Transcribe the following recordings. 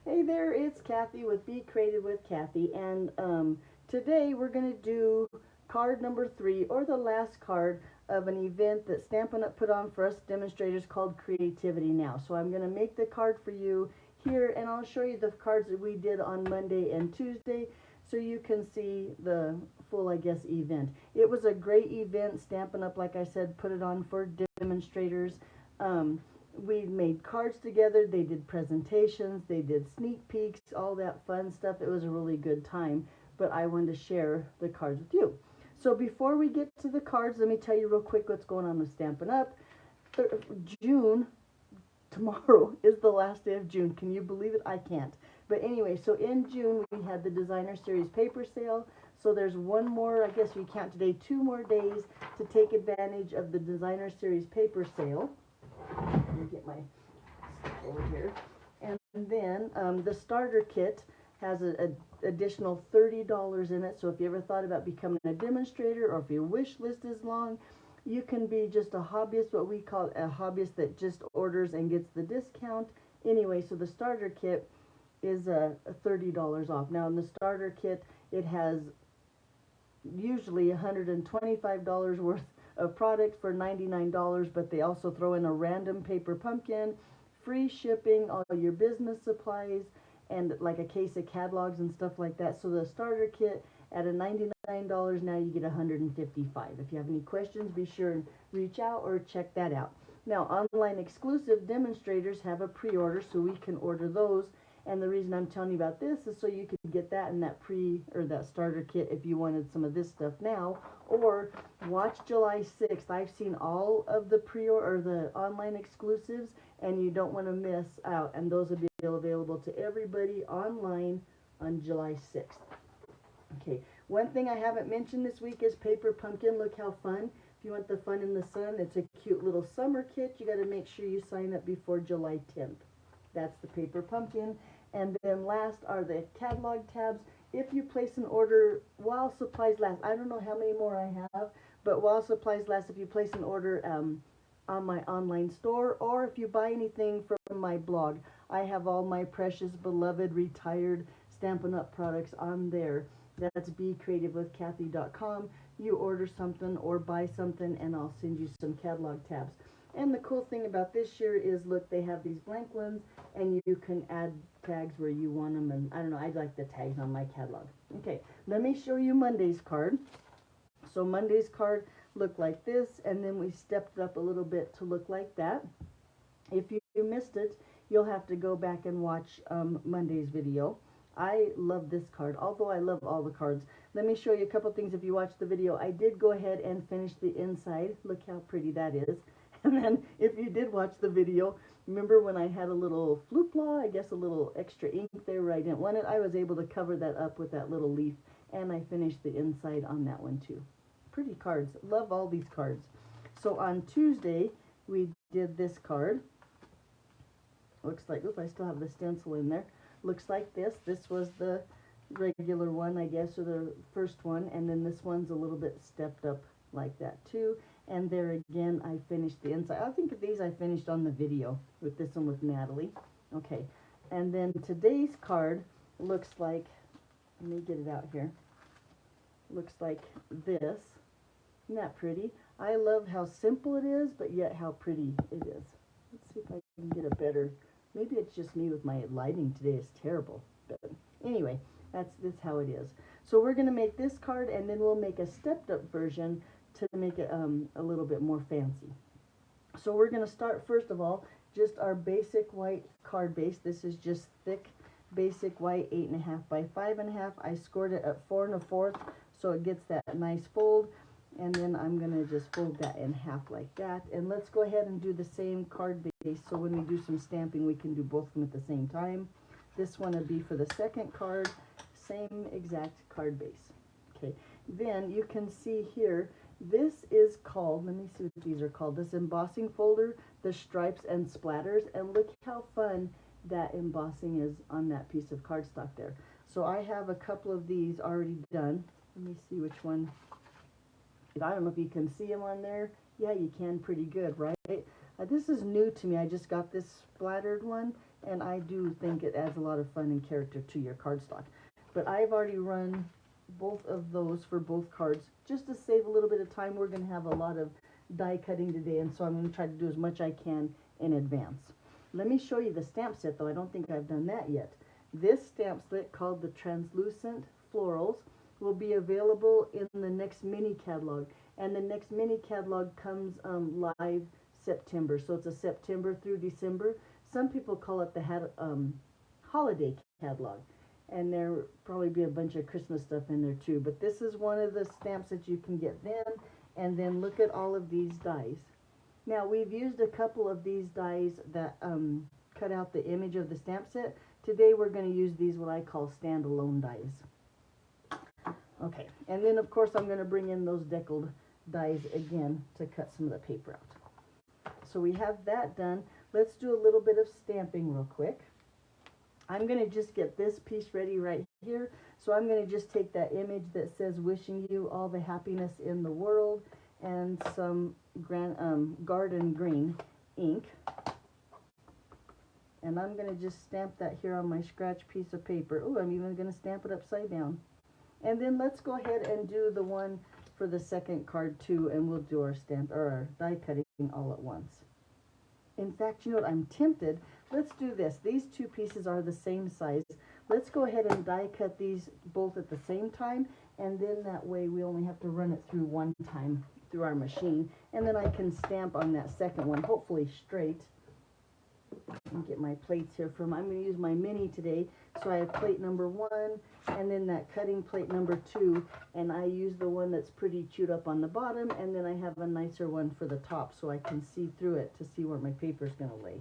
Hey there, it's Kathy with Be Creative with Kathy, and today we're going to do card number 3, or the last card of an event that Stampin' Up! Put on for us demonstrators called Creativity Now. So I'm going to make the card for you here, and I'll show you the cards that we did on Monday and Tuesday so you can see the full, I guess, event. It was a great event. Stampin' Up!, like I said, put it on for demonstrators. We made cards together, they did presentations, they did sneak peeks, all that fun stuff. It was a really good time, but I wanted to share the cards with you. So before we get to the cards, let me tell you real quick what's going on with Stampin' Up. June, tomorrow is the last day of June. Can you believe it? I can't. But anyway, so in June we had the Designer Series paper sale. So there's one more, I guess we count today, 2 more days to take advantage of the Designer Series paper sale. Let me get my stuff over here. And then the starter kit has an additional $30 in it. So if you ever thought about becoming a demonstrator, or if your wish list is long, you can be just a hobbyist, what we call a hobbyist that just orders and gets the discount. Anyway, so the starter kit is $30 off. Now in the starter kit, it has usually $125 worth of product for $99, but they also throw in a random paper pumpkin, free shipping, all your business supplies, and like a case of catalogs and stuff like that. So the starter kit at a $99, now you get $155. If you have any questions, be sure and reach out or check that out. Now, online exclusive demonstrators have a pre-order, so we can order those. And the reason I'm telling you about this is so you can get that in that that starter kit if you wanted some of this stuff now, or watch July 6th. I've seen all of the the online exclusives, and you don't want to miss out. And those will be available to everybody online on July 6th. Okay, one thing I haven't mentioned this week is Paper Pumpkin. Look how fun. If you want the fun in the sun, it's a cute little summer kit. You got to make sure you sign up before July 10th. That's the Paper Pumpkin. And then last are the catalog tabs. If you place an order while supplies last, I don't know how many more I have, but while supplies last, if you place an order on my online store, or if you buy anything from my blog, I have all my precious, beloved, retired Stampin' Up! Products on there. That's becreativewithkathy.com. You order something or buy something, and I'll send you some catalog tabs. And the cool thing about this year is, look, they have these blank ones, and you can add tags where you want them. And I don't know, I like the tags on my catalog. Okay, let me show you Monday's card. So Monday's card looked like this, and then we stepped it up a little bit to look like that. If you missed it, you'll have to go back and watch Monday's video. I love this card, although I love all the cards. Let me show you a couple things. If you watched the video, I did go ahead and finish the inside. Look how pretty that is. And then if you did watch the video, remember when I had a little floopla, I guess a little extra ink there where I didn't want it, I was able to cover that up with that little leaf, and I finished the inside on that one too. Pretty cards. Love all these cards. So on Tuesday, we did this card. Looks like, oops, I still have the stencil in there. Looks like this. This was the regular one, I guess, or the first one, and then this one's a little bit stepped up like that too. And there again, I finished the inside. I think of these I finished on the video with this one with Natalie. Okay, and then today's card looks like, let me get it out here, looks like this. Isn't that pretty? I love how simple it is, but yet how pretty it is. Let's see if I can get a better, maybe it's just me with my lighting today is terrible. But anyway, that's how it is. So we're going to make this card, and then we'll make a stepped up version to make it a little bit more fancy. So we're going to start, first of all, just our basic white card base. This is just thick basic white, 8.5 by 5.5. I scored it at 4 1/4, so it gets that nice fold. And then I'm going to just fold that in half like that. And let's go ahead and do the same card base, so when we do some stamping, we can do both of them at the same time. This one would be for the second card, same exact card base. Okay, then you can see here, this is called, let me see what these are called, this embossing folder, the stripes and splatters, and look how fun that embossing is on that piece of cardstock there. So I have a couple of these already done. Let me see which one. I don't know if you can see them on there. Yeah, you can pretty good, right? This is new to me. I just got this splattered one, and I do think it adds a lot of fun and character to your cardstock. But I've already run both of those for both cards just to save a little bit of time. We're going to have a lot of die cutting today, and so I'm going to try to do as much I can in advance. Let me show you the stamp set, though. I don't think I've done that yet. This stamp set, called the Translucent Florals, will be available in the next mini catalog, and the next mini catalog comes live September, so it's a September through December. Some people call it the holiday catalog, and there'll probably be a bunch of Christmas stuff in there too, but this is one of the stamps that you can get then. And then look at all of these dies. Now, we've used a couple of these dies that cut out the image of the stamp set. Today we're going to use these, what I call standalone dies. Okay, and then of course I'm going to bring in those deckled dies again to cut some of the paper out. So we have that done. Let's do a little bit of stamping real quick. I'm going to just get this piece ready right here. So I'm going to just take that image that says wishing you all the happiness in the world and some garden green ink. And I'm going to just stamp that here on my scratch piece of paper. Oh, I'm even going to stamp it upside down. And then let's go ahead and do the one for the second card too, and we'll do our stamp or our die cutting all at once. In fact, you know what, I'm tempted. Let's do this. These two pieces are the same size. Let's go ahead and die cut these both at the same time, and then that way we only have to run it through one time through our machine, and then I can stamp on that second one, hopefully straight. And get my plates here from, I'm going to use my mini today, so I have plate number 1, and then that cutting plate number 2, and I use the one that's pretty chewed up on the bottom, and then I have a nicer one for the top so I can see through it to see where my paper is going to lay.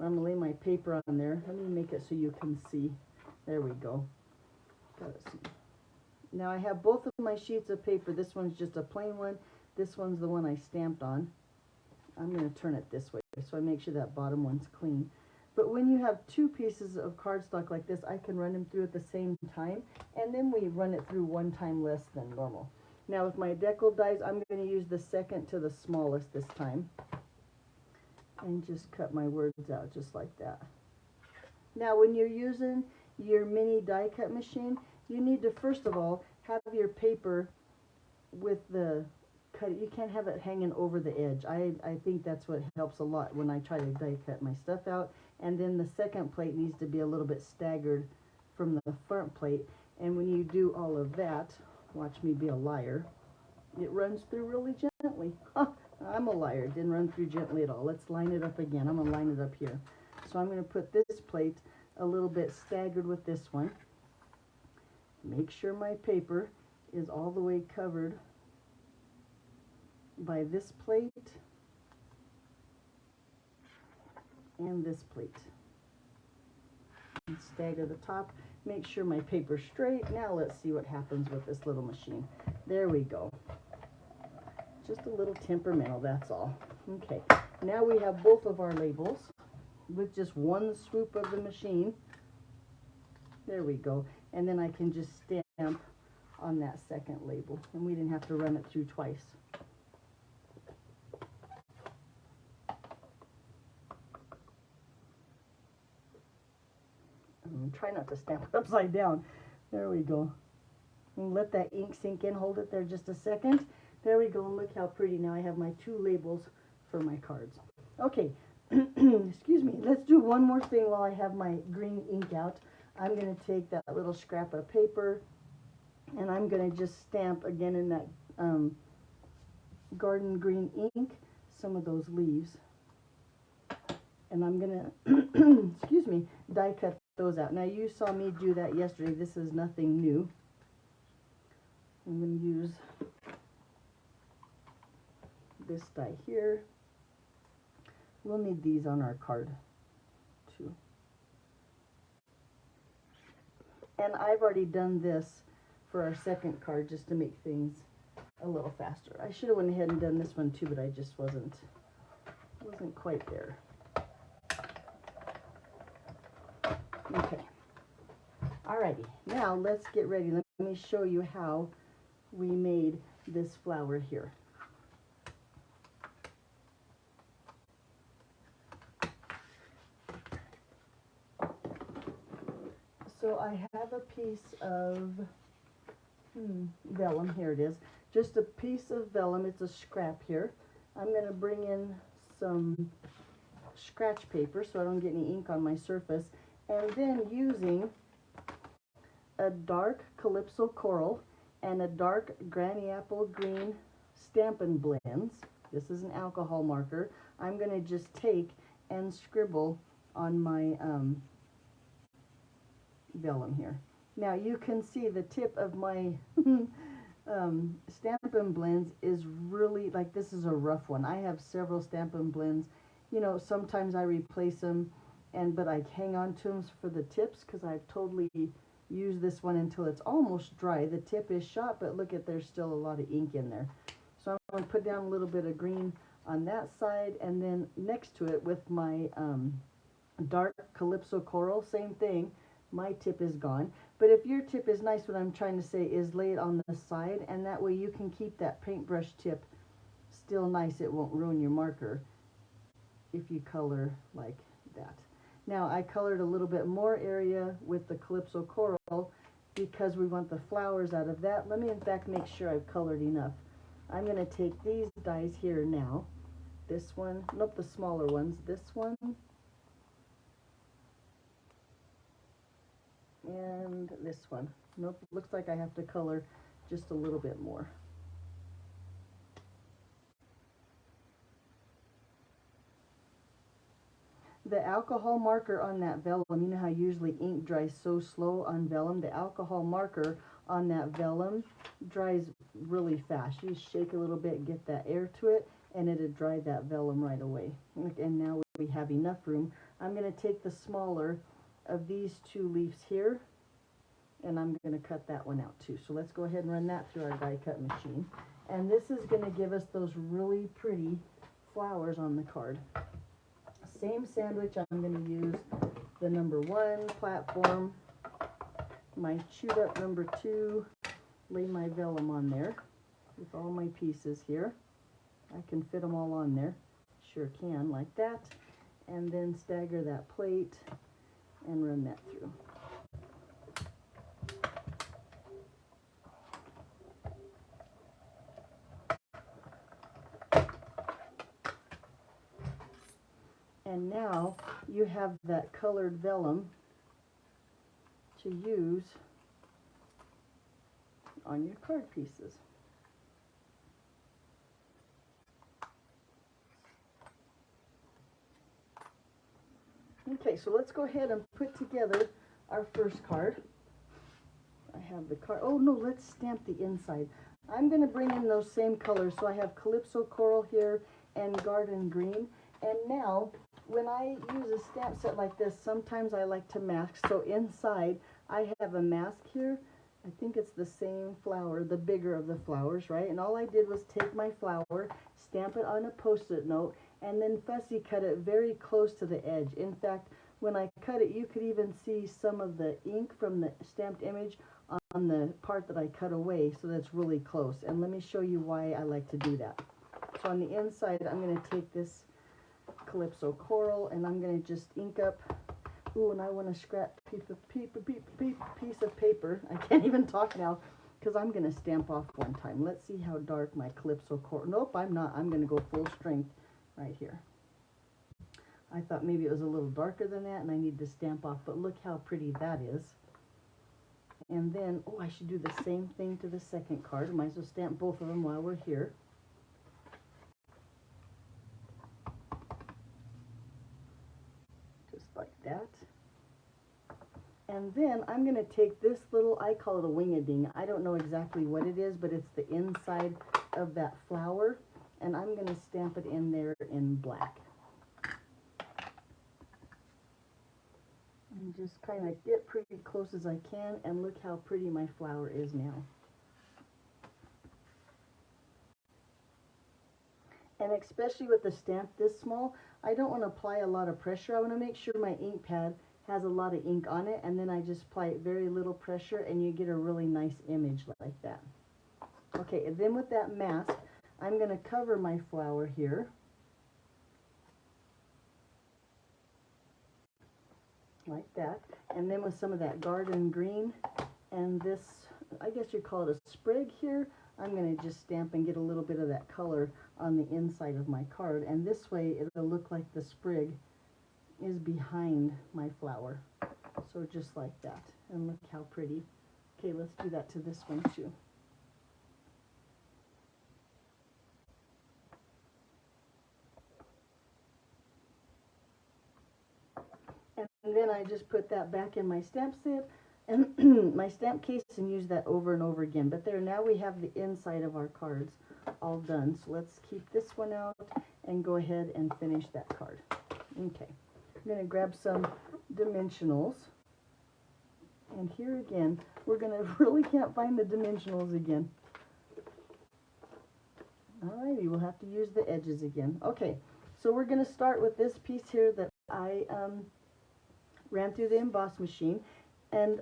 I'm going to lay my paper on there. Let me make it so you can see. There we go. Now I have both of my sheets of paper. This one's just a plain one. This one's the one I stamped on. I'm going to turn it this way so I make sure that bottom one's clean. But when you have two pieces of cardstock like this, I can run them through at the same time, and then we run it through one time less than normal. Now with my deckled dies, I'm going to use the second to the smallest this time, and just cut my words out just like that. Now when you're using your mini die cut machine, you need to first of all have your paper with the cut. You can't have it hanging over the edge. I think that's what helps a lot when I try to die cut my stuff out. And then the second plate needs to be a little bit staggered from the front plate. And when you do all of that, watch me be a liar, it runs through really gently. I'm a liar. It didn't run through gently at all. Let's line it up again. I'm going to line it up here. So I'm going to put this plate a little bit staggered with this one. Make sure my paper is all the way covered by this plate and this plate. And stagger the top. Make sure my paper's straight. Now let's see what happens with this little machine. There we go. Just a little temperamental, that's all. Okay, now we have both of our labels with just one swoop of the machine. There we go. And then I can just stamp on that second label, and we didn't have to run it through twice. Try not to stamp it upside down. There we go. And let that ink sink in. Hold it there just a second. There we go. And look how pretty. Now I have my two labels for my cards. Okay. Excuse me. Let's do one more thing while I have my green ink out. I'm going to take that little scrap of paper, and I'm going to just stamp again in that garden green ink some of those leaves. And I'm going to, excuse me, die cut those out. Now you saw me do that yesterday. This is nothing new. I'm going to use this die here. We'll need these on our card too. And I've already done this for our second card just to make things a little faster. I should have went ahead and done this one too, but I just wasn't quite there. Okay. Alrighty. Now let's get ready. Let me show you how we made this flower here. So I have a piece of vellum. Here it is. Just a piece of vellum. It's a scrap here. I'm going to bring in some scratch paper so I don't get any ink on my surface. And then using a dark Calypso Coral and a dark Granny Apple Green Stampin' Blends. This is an alcohol marker. I'm going to just take and scribble on my vellum here. Now you can see the tip of my Stampin' Blends is really, like, this is a rough one. I have several Stampin' Blends. You know, sometimes I replace them, but I hang on to them for the tips because I've totally used this one until it's almost dry. The tip is shot, but look at, there's still a lot of ink in there. So I'm going to put down a little bit of green on that side, and then next to it with my dark Calypso Coral, same thing. My tip is gone. But if your tip is nice, what I'm trying to say is lay it on the side, and that way you can keep that paintbrush tip still nice. It won't ruin your marker if you color like that. Now I colored a little bit more area with the Calypso Coral because we want the flowers out of that. Let me in fact make sure I've colored enough. I'm going to take these dies here now. This one, nope, the smaller ones. This one. And this one. Nope, looks like I have to color just a little bit more. The alcohol marker on that vellum, you know how usually ink dries so slow on vellum? The alcohol marker on that vellum dries really fast. You shake a little bit, get that air to it, and it'll dry that vellum right away. And now we have enough room. I'm going to take the smaller of these two leaves here, and I'm going to cut that one out too. So let's go ahead and run that through our die cut machine. And this is going to give us those really pretty flowers on the card. Same sandwich, I'm going to use the number 1 platform, my chewed up number 2, lay my vellum on there with all my pieces here. I can fit them all on there, sure can, like that, and then stagger that plate and run that through. And now you have that colored vellum to use on your card pieces. Okay, so let's go ahead and put together our first card. I have the card. Oh no, let's stamp the inside. I'm going to bring in those same colors. So I have Calypso Coral here and Garden Green. And now, when I use a stamp set like this, sometimes I like to mask. So inside, I have a mask here. I think it's the same flower, the bigger of the flowers, right? And all I did was take my flower, stamp it on a Post-it note, and then fussy cut it very close to the edge. In fact, when I cut it, you could even see some of the ink from the stamped image on the part that I cut away, so that's really close. And let me show you why I like to do that. So on the inside, I'm going to take this Calypso Coral, and I'm going to just ink up. Ooh, and I want to scrap piece of paper. I can't even talk now because I'm going to stamp off one time. Let's see how dark my Calypso Coral. Nope, I'm not. I'm going to go full strength right here. I thought maybe it was a little darker than that and I need to stamp off, but look how pretty that is. And then, oh, I should do the same thing to the second card. Might as well stamp both of them while we're here. Just like that. And then I'm going to take this little, I call it a wing-a-ding. I don't know exactly what it is, but it's the inside of that flower. And I'm going to stamp it in there in black. And just kind of get pretty close as I can, and look how pretty my flower is now. And especially with the stamp this small, I don't want to apply a lot of pressure. I want to make sure my ink pad has a lot of ink on it, and then I just apply very little pressure, and you get a really nice image like that. Okay, and then with that mask, I'm going to cover my flower here. like that. And then with some of that garden green and this, I guess you call it a sprig here, I'm going to just stamp and get a little bit of that color on the inside of my card. And this way it'll look like the sprig is behind my flower. So just like that. And look how pretty. Okay, let's do that to this one too. And then I just put that back in my stamp set and my stamp case and use that over and over again. But there, now we have the inside of our cards all done. So let's keep this one out and go ahead and finish that card. Okay, I'm going to grab some dimensionals. And here again, we're going to really can't find the dimensionals again. Alrighty, we'll have to use the edges again. Okay, so we're going to start with this piece here that I ran through the emboss machine, and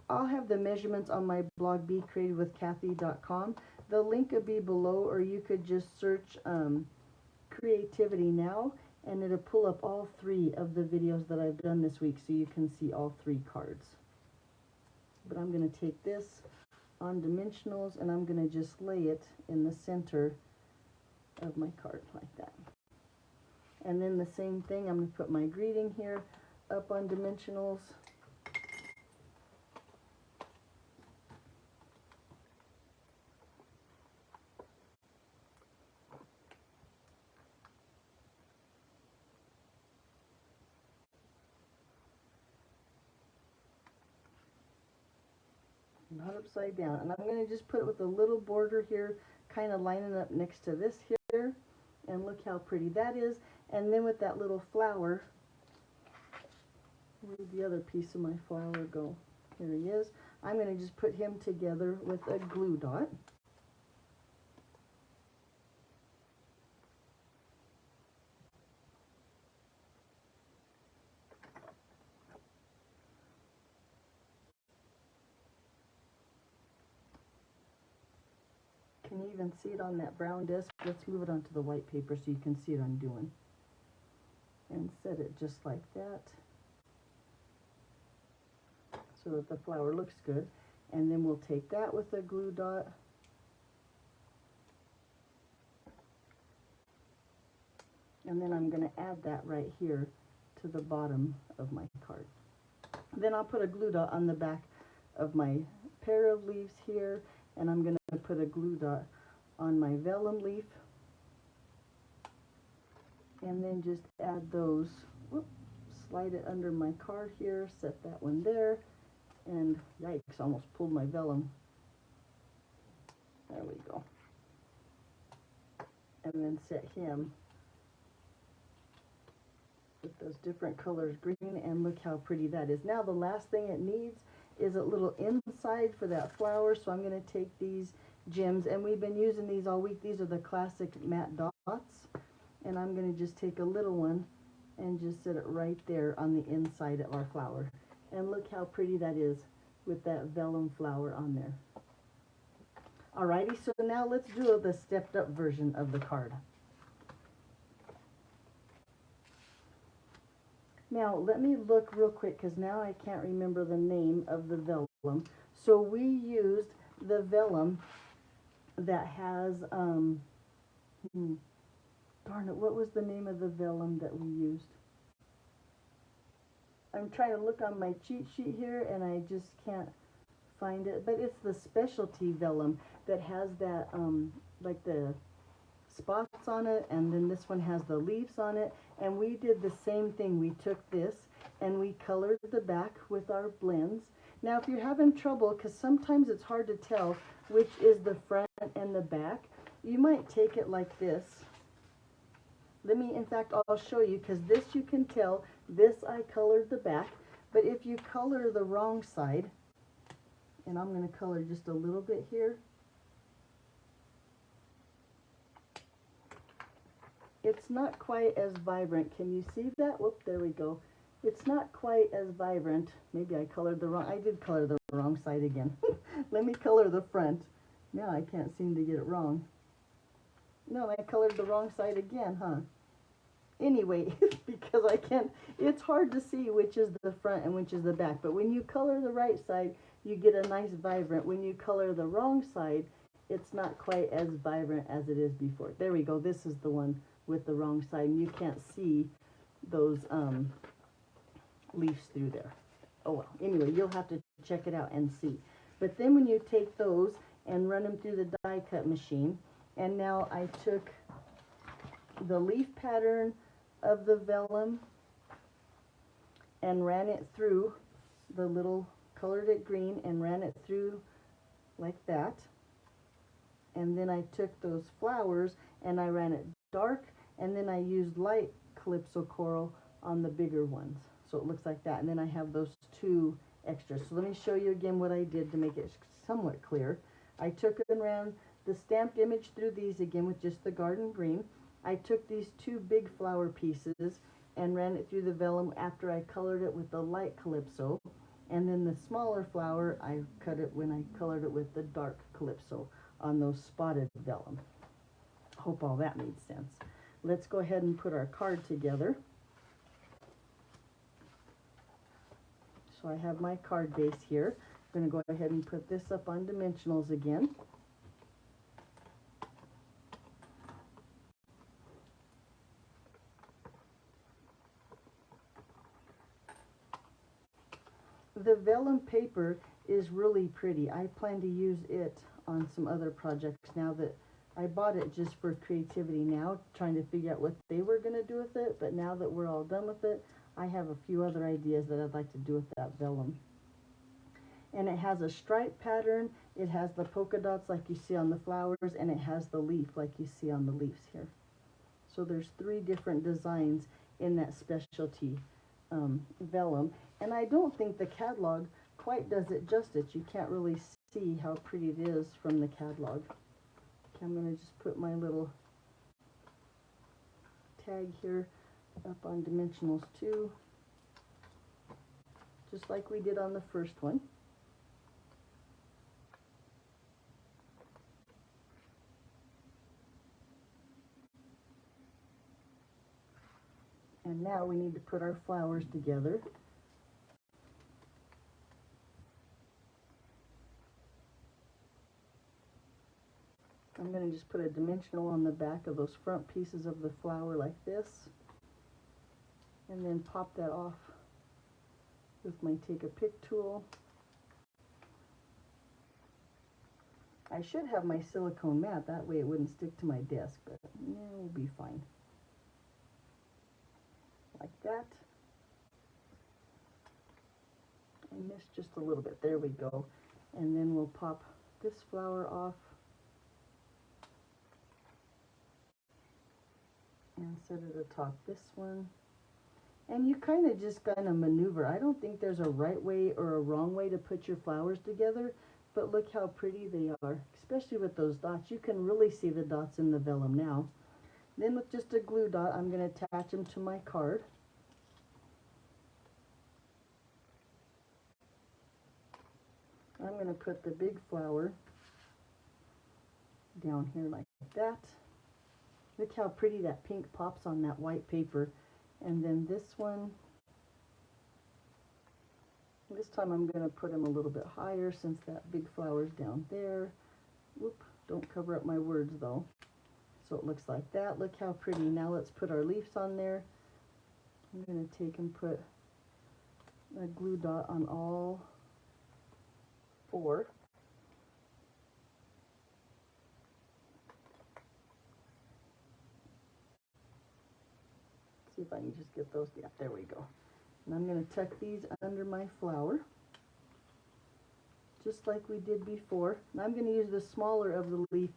I'll have the measurements on my blog becreativewithkathy.com. The link will be below, or you could just search Creativity Now, and it'll pull up all 3 of the videos that I've done this week, so you can see all 3 cards. But I'm going to take this on dimensionals, and I'm going to just lay it in the center of my card like that. And then the same thing, I'm going to put my greeting here up on dimensionals. Not upside down. And I'm going to just put it with a little border here, kind of lining up next to this here. And look how pretty that is. And then with that little flower, where did the other piece of my flower go? Here he is. I'm going to just put him together with a glue dot. Can you even see it on that brown disc? Let's move it onto the white paper so you can see what I'm doing. And set it just like that, so that the flower looks good. And then we'll take that with a glue dot. And then I'm going to add that right here to the bottom of my card. Then I'll put a glue dot on the back of my pair of leaves here, and I'm going to put a glue dot on my vellum leaf. And then just add those, whoop, slide it under my card here, set that one there, and yikes, almost pulled my vellum. There we go. And then set him with those different colors, green, and look how pretty that is. Now the last thing it needs is a little inside for that flower, so I'm going to take these gems, and we've been using these all week. These are the classic matte dots, and I'm going to just take a little one and just set it right there on the inside of our flower. And look how pretty that is with that vellum flower on there. Alrighty, so now let's do the stepped up version of the card. Now let me look real quick, because now I can't remember the name of the vellum. So we used the vellum that has, darn it, what was the name of the vellum that we used? I'm trying to look on my cheat sheet here, and I just can't find it. But it's the specialty vellum that has that, like the spots on it, and then this one has the leaves on it. And we did the same thing. We took this and we colored the back with our blends. Now if you're having trouble, because sometimes it's hard to tell which is the front and the back, you might take it like this. Let me, in fact, I'll show you, because this you can tell, this I colored the back. But if you color the wrong side, and I'm going to color just a little bit here, it's not quite as vibrant. Can you see that? Whoop, there we go. It's not quite as vibrant. Maybe I colored the wrong, I did color the wrong side again. Let me color the front. Now I can't seem to get it wrong. No, I colored the wrong side again, huh? anyway, because I can't, it's hard to see which is the front and which is the back. But when you color the right side, you get a nice vibrant. When you color the wrong side, it's not quite as vibrant as it is before. There we go. This is the one with the wrong side, and you can't see those leaves through there. Oh well, anyway, you'll have to check it out and see. But then when you take those and run them through the die cut machine, and now I took the leaf pattern of the vellum and ran it through the little, colored it green and ran it through like that. And then I took those flowers and I ran it dark, and then I used light calypso coral on the bigger ones. So it looks like that. And then I have those two extras. So let me show you again what I did to make it somewhat clear. I took and ran the stamped image through these again with just the garden green. I took these two big flower pieces and ran it through the vellum after I colored it with the light calypso. And then the smaller flower, I cut it when I colored it with the dark calypso on those spotted vellum. Hope all that made sense. Let's go ahead and put our card together. So I have my card base here. I'm going to go ahead and put this up on dimensionals again. The vellum paper is really pretty. I plan to use it on some other projects now that I bought it just for creativity now, trying to figure out what they were going to do with it. But now that we're all done with it, I have a few other ideas that I'd like to do with that vellum. And it has a stripe pattern, it has the polka dots like you see on the flowers, and it has the leaf like you see on the leaves here. So there's 3 different designs in that specialty vellum. And I don't think the catalog quite does it justice. You can't really see how pretty it is from the catalog. Okay, I'm going to just put my little tag here up on dimensionals too, just like we did on the first one. And now we need to put our flowers together. I'm going to just put a dimensional on the back of those front pieces of the flower like this, and then pop that off with my take a pick tool. I should have my silicone mat, that way it wouldn't stick to my desk, but yeah, we'll be fine. Like that. I missed just a little bit, there we go. And then we'll pop this flower off and set it atop this one. And you kind of maneuver. I don't think there's a right way or a wrong way to put your flowers together, but look how pretty they are, especially with those dots. You can really see the dots in the vellum now. Then with just a glue dot, I'm going to attach them to my card. I'm going to put the big flower down here like that. Look how pretty that pink pops on that white paper. And then this one, this time I'm going to put them a little bit higher since that big flower's down there. Whoop, don't cover up my words though. So it looks like that. Look how pretty. Now let's put our leaves on there. I'm going to take and put a glue dot on all 4. See if I can just get those. Yeah, there we go. And I'm going to tuck these under my flower, just like we did before. And I'm going to use the smaller of the leaf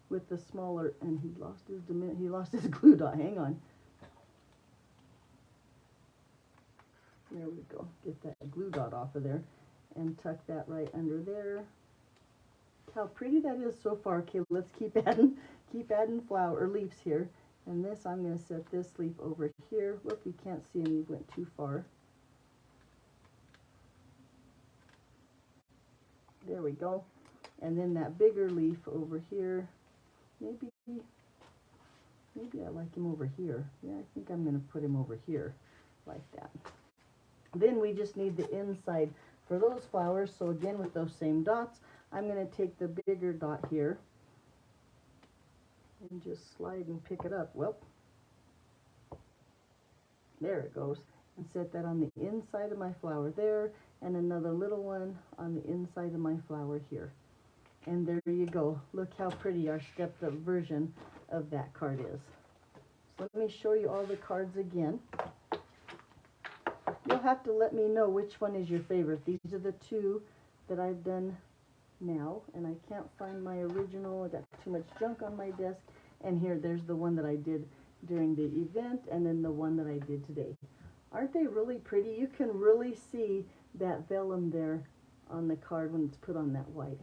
with the smaller, and he lost his glue dot. Hang on. There we go. Get that glue dot off of there and tuck that right under there. How pretty that is so far. Okay, let's keep adding flower or leaves here. And this, I'm going to set this leaf over here. Whoop, you can't see him, you went too far. There we go. And then that bigger leaf over here. Maybe Maybe I like him over here. Yeah, I think I'm going to put him over here like that. Then we just need the inside for those flowers. So again, with those same dots, I'm going to take the bigger dot here and just slide and pick it up. Well, there it goes. And set that on the inside of my flower there, and another little one on the inside of my flower here. And there you go. Look how pretty our stepped up version of that card is. So let me show you all the cards again. You'll have to let me know which one is your favorite. These are the two that I've done now, and I can't find my original. I got too much junk on my desk. And here, there's the one that I did during the event, and then the one that I did today. Aren't they really pretty? You can really see that vellum there on the card when it's put on that white.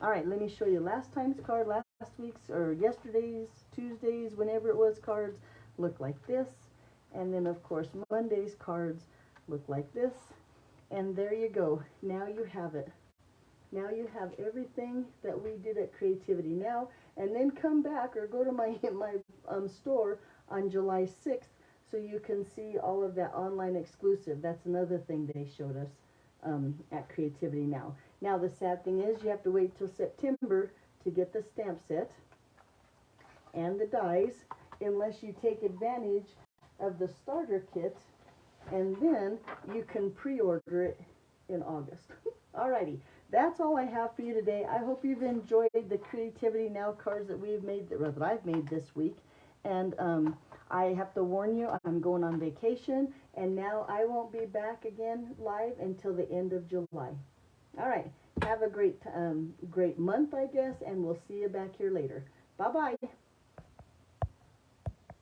All right, let me show you last time's card, last week's or yesterday's, Tuesday's, whenever it was, cards look like this. And then, of course, Monday's cards look like this. And there you go. Now you have it. Now you have everything that we did at Creativity Now. And then come back or go to my store on July 6th so you can see all of that online exclusive. That's another thing they showed us at Creativity Now. Now the sad thing is you have to wait till September to get the stamp set and the dies unless you take advantage of the starter kit, and then you can pre-order it in August. Alrighty, that's all I have for you today. I hope you've enjoyed the Creativity Now cards that we've made, that I've made this week. And I have to warn you, I'm going on vacation, and now I won't be back again live until the end of July. All right, have a great month, I guess, and we'll see you back here later. Bye-bye.